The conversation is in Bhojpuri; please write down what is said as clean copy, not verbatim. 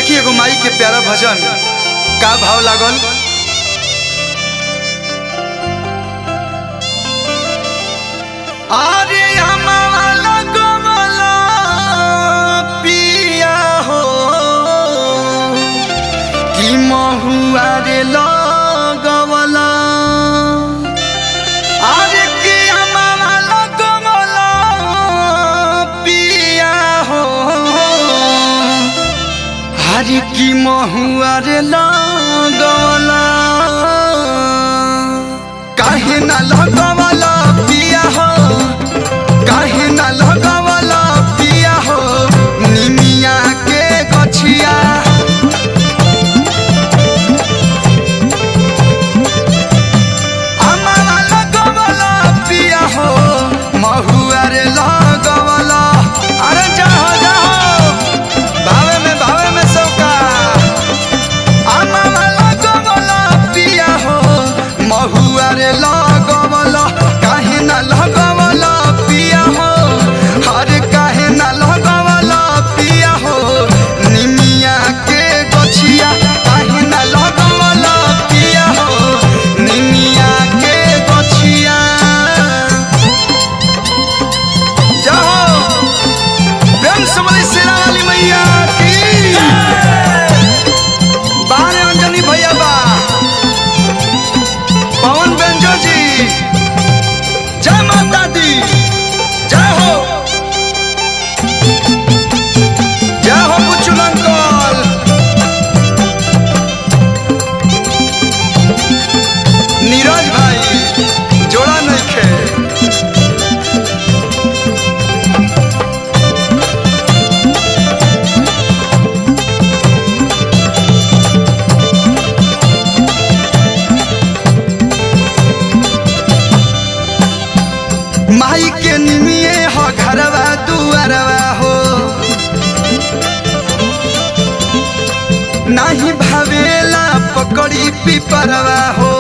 देखिए एगो माई के प्यारा भजन का भाव लागल। आरे हमारा गमला पिया हो कि महुआ रे लगवला। आरे कि हमारा गमला पिया हो आरे कि महुआ रे लगवला। काहे ना लगवला पिया हो, काहे ना लगवला पिया हो निमिया के गछिया। हमारा लगवला पिया हो महुआ रे लगवला। अरे जाओ जाओ भावे में सौका। हमारा लगवला पिया हो महुआ रे लगवला। काहे ना लगवला पिया हो, अरे काहे ना लगवला पिया हो निमिया के गछिया। काहे ना लगवला पिया हो निमिया के गछिया। जाओ प्रेम से बोली शेरा वाली मैया की। बारे अंजनी भैया बा, पवन बेंजो जी, जय माता दी, जय हो बुचुल अंकल। नीरज भाई जोड़ा नहीं खे। माई के निमिये हो घरवा दुआरवा हो, नाही भावेला पकड़ी पिपरवा हो।